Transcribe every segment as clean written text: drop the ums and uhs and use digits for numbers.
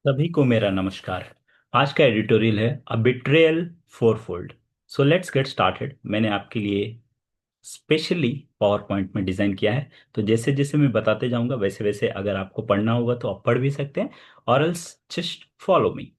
सभी को मेरा नमस्कार। आज का एडिटोरियल है a betrayal fourfold. So let's get started. मैंने आपके लिए स्पेशली पावर पॉइंट में डिजाइन किया है। तो जैसे जैसे मैं बताते जाऊंगा वैसे वैसे अगर आपको पढ़ना होगा तो आप पढ़ भी सकते हैं, और else just follow me.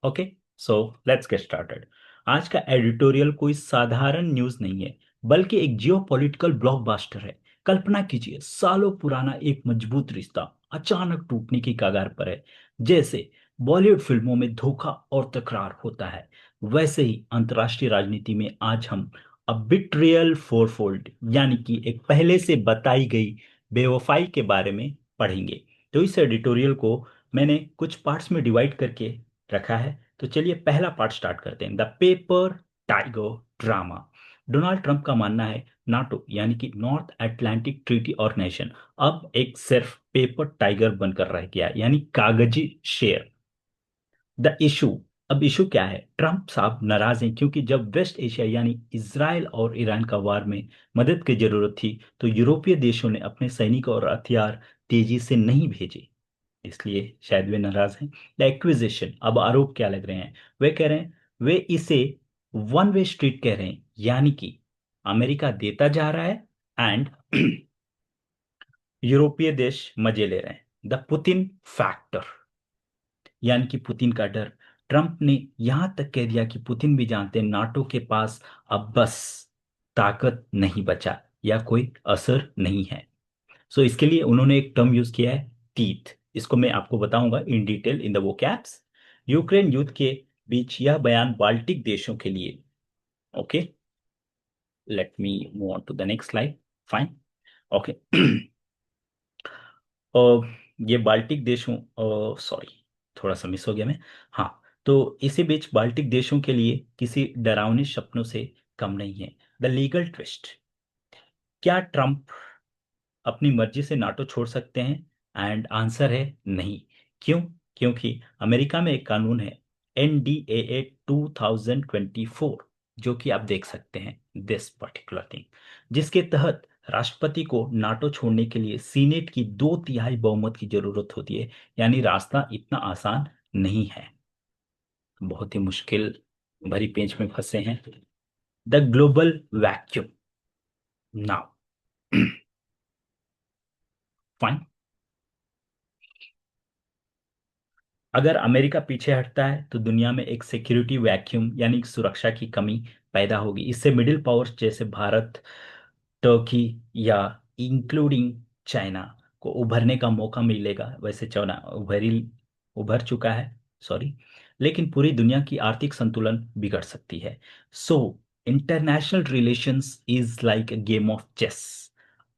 Okay, so let's get started. आज का एडिटोरियल कोई साधारण न्यूज़ नहीं है, बल्कि एक जियोपॉलिटिकल ब्लॉकबस्टर है। कल्पना कीजिए, सालों पुराना एक मजबूत रिश्ता अचानक टूटने की कगार पर है। जैसे बॉलीवुड फिल्मों में धोखा और तकरार होता है, वैसे ही अंतर्राष्ट्रीय राजनीति में आज हम अ बिट्रियल फोरफोल्ड, यानी कि एक पहले से बताई गई बेवफाई के बारे में पढ़ेंगे। तो इस एडिटोरियल को मैंने कुछ पार्ट्स में डिवाइड करके रखा है। तो चलिए पहला पार्ट स्टार्ट करते हैं, the paper tiger drama. Donald Trump का मानना है नाटो यानी कि नॉर्थ अटलांटिक ट्रीटी ऑर्गेनाइजेशन अब एक सिर्फ पेपर टाइगर बनकर रह गया, यानी कागजी शेर। द इशू, अब इशू क्या है? ट्रंप साहब नाराज हैं क्योंकि जब वेस्ट एशिया यानी इसराइल और ईरान का वार में मदद की जरूरत थी तो यूरोपीय देशों ने अपने सैनिक और हथियार तेजी से नहीं भेजे, इसलिए शायद वे नाराज हैं। द एक्विजिशन, अब आरोप क्या लग रहे हैं? वे कह रहे हैं, वे इसे वन वे स्ट्रीट कह रहे हैं, यानी कि अमेरिका देता जा रहा है एंड यूरोपीय देश मजे ले रहे हैं। द पुतिन फैक्टर, यानी कि पुतिन का डर। ट्रंप ने यहां तक कह दिया कि पुतिन भी जानते हैं नाटो के पास अब बस ताकत नहीं बचा या कोई असर नहीं है। सो इसके लिए उन्होंने एक टर्म यूज किया है, टीथ। इसको मैं आपको बताऊंगा in detail in the vocabs. Ukraine युद्ध के बीच यह बयान बाल्टिक देशों के लिए। Okay, let me move on to the next slide. Fine, okay. ये बाल्टिक देशों, सॉरी, थोड़ा सा मिस हो गया मैं। हाँ, तो इसी बीच बाल्टिक देशों के लिए किसी डरावने सपनों से कम नहीं है। द लीगल ट्विस्ट, क्या ट्रंप अपनी मर्जी से नाटो छोड़ सकते हैं? एंड आंसर है नहीं। क्यों? क्योंकि अमेरिका में एक कानून है, NDAA 2024, जो कि आप देख सकते हैं, दिस पर्टिकुलर थिंग, जिसके तहत राष्ट्रपति को नाटो छोड़ने के लिए सीनेट की 2/3 बहुमत की जरूरत होती है। यानी रास्ता इतना आसान नहीं है, बहुत ही मुश्किल भरी पेंच में फंसे हैं। The global vacuum now. Fine, अगर अमेरिका पीछे हटता है तो दुनिया में एक सिक्योरिटी वैक्यूम यानी सुरक्षा की कमी पैदा होगी। इससे मिडिल पावर्स जैसे भारत, टर्की या इंक्लूडिंग चाइना को उभरने का मौका मिलेगा। वैसे चाइना उभर चुका है, सॉरी, लेकिन पूरी दुनिया की आर्थिक संतुलन बिगड़ सकती है। So international relations is like a game of chess.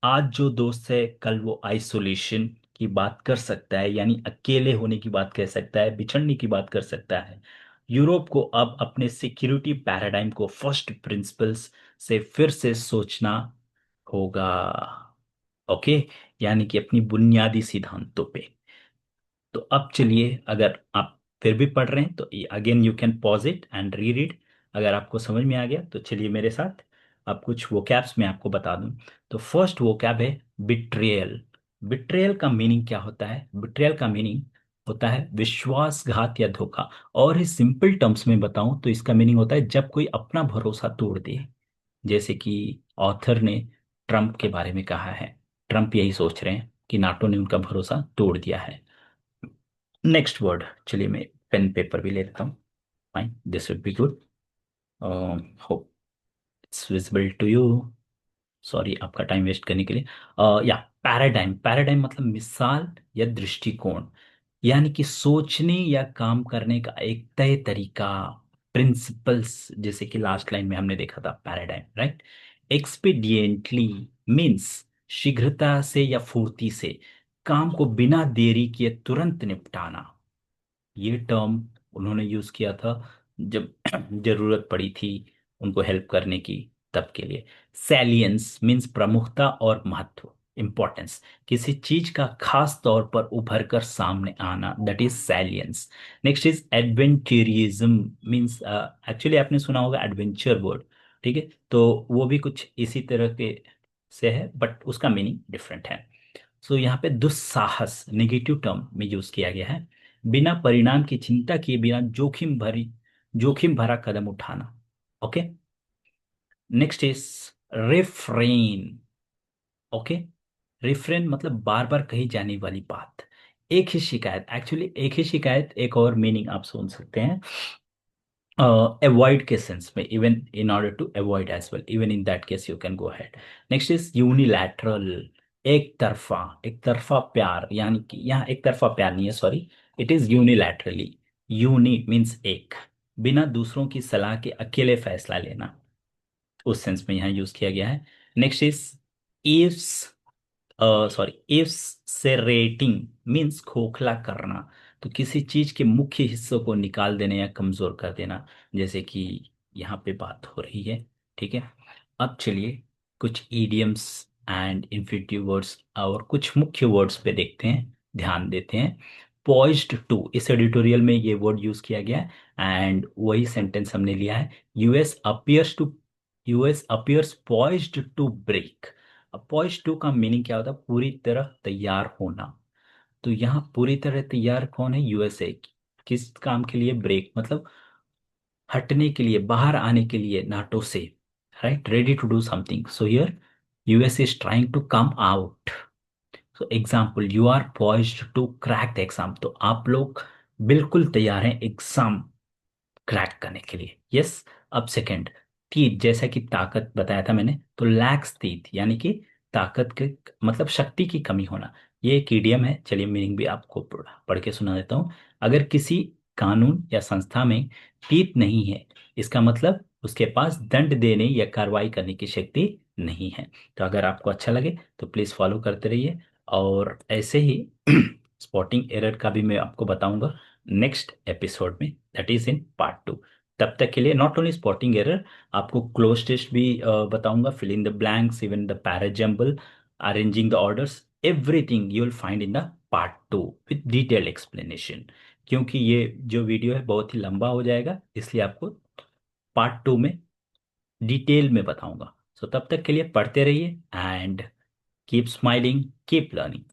आज जो दोस्त है कल वो आइसोलेशन की बात कर सकता है, यानी अकेले होने की बात कह सकता है, बिछड़ने की बात कर सकता है। यूरोप को अब अपने सिक्योरिटी पैराडाइम को फर्स्ट प्रिंसिपल्स से फिर से सोचना होगा। ओके, यानी कि अपनी बुनियादी सिद्धांतों पे। तो अब चलिए, अगर आप फिर भी पढ़ रहे हैं तो again you can pause it and read it. अगर आपको समझ में आ गया तो चलिए मेरे साथ। अब कुछ वोकैब्स मैं आपको बता दूं। तो फर्स्ट वोकैब है बिट्रियल। बिट्रियल का मीनिंग क्या होता है? बिट्रियल का मीनिंग होता है विश्वासघात या धोखा। और इस सिंपल टर्म्स में बताऊं तो इसका मीनिंग होता है जब कोई अपना भरोसा तोड़ दे। जैसे कि ऑथर ने ट्रंप के बारे में कहा है, ट्रंप यही सोच रहे हैं कि नाटो ने उनका भरोसा तोड़ दिया है। नेक्स्ट वर्ड, चलिए मैं पेन पेपर भी ले लेता हूँ। Fine, this would be good. Hope it's visible to you. Sorry आपका टाइम वेस्ट करने के लिए। या पैराडाइम, पैराडाइम मतलब मिसाल या दृष्टिकोण, यानी कि सोचने या काम करने का एक तय तरीका, प्रिंसिपल्स, जैसे कि लास्ट लाइन में हमने देखा था पैराडाइम, राइट। एक्सपीडिएंटली मीन्स शीघ्रता से या फुर्ती से, काम को बिना देरी किए तुरंत निपटाना। ये टर्म उन्होंने यूज किया था जब जरूरत पड़ी थी उनको हेल्प करने की, तब के लिए। सैलियंस मीन्स प्रमुखता और महत्व, इंपॉर्टेंस, किसी चीज का खास तौर पर उभर कर सामने आना, that is salience. Next is adventurism means, actually आपने सुना होगा एडवेंचर वर्ड, ठीक है, तो वो भी कुछ इसी तरह के से है बट उसका मीनिंग डिफरेंट है। सो यहाँ पे दुस्साहस नेगेटिव टर्म में यूज किया गया है। बिना परिणाम की चिंता किए बिना जोखिम भरा कदम उठाना। Okay. Next is refrain. Okay. Refrain मतलब बार बार कही जाने वाली बात। एक ही शिकायत, एक्चुअली एक ही शिकायत, एक और मीनिंग आप सुन सकते हैं, अवॉइड के सेंस में, even in order to avoid as well, even in that case you can go ahead. Next is unilateral. एक तरफा प्यार, यानी कि यहाँ एक तरफा प्यार नहीं है, sorry, it is unilaterally. Uni means one, बिना दूसरों की सलाह के अकेले फैसला लेना, उस सेंस में यहाँ यूज किया गया है। Next is ifs, sorry, ifs से रेटिंग मीन्स खोखला करना, तो किसी चीज के मुख्य हिस्सों को निकाल देना या कमजोर कर देना, जैसे कि यहाँ पे बात हो रही है। ठीक है। अब चलिए कुछ ईडियम्स एंड इन्फिनेटिव वर्ड्स और कुछ मुख्य वर्ड्स पे देखते हैं, ध्यान देते हैं। पॉइज्ड टू, इस एडिटोरियल में ये वर्ड यूज किया गया है एंड वही सेंटेंस हमने लिया है। US appears to US appears poised to break. अब पॉइज्ड टू का मीनिंग क्या होता है? पूरी तरह तैयार होना। तो यहाँ पूरी तरह तैयार कौन है? यूएसए। किस काम के लिए? ब्रेक मतलब हटने के लिए, बाहर आने के लिए नाटो से, right, ready to do something. So here US is trying to come out. So example, you are poised to crack the exam, तो आप लोग बिल्कुल तैयार हैं एग्जाम क्रैक करने के लिए। यस। अब सेकंड, टीथ, जैसा कि ताकत बताया था मैंने, तो लैक्स टीथ यानी कि ताकत के मतलब शक्ति की कमी होना। ये एक इडियम है, चलिए मीनिंग भी आपको पढ़ के सुना देता हूँ। अगर किसी कानून या संस्था में टीथ नहीं है, इसका मतलब उसके पास दंड देने या कार्रवाई करने की शक्ति नहीं है। तो अगर आपको अच्छा लगे तो प्लीज़ फॉलो करते रहिए, और ऐसे ही स्पॉटिंग एरर का भी मैं आपको बताऊंगा नेक्स्ट एपिसोड में, दैट इज इन पार्ट 2। तब तक के लिए नॉट ओनली स्पॉटिंग एरर, आपको क्लोज टेस्ट भी बताऊंगा, fill in the blanks, even the parajumble, arranging the orders, everything you will find in the part 2 with detail explanation. क्योंकि ये जो वीडियो है बहुत ही लंबा हो जाएगा, इसलिए आपको पार्ट 2 में डिटेल में बताऊंगा। सो तब तक के लिए पढ़ते रहिए and keep smiling, keep learning.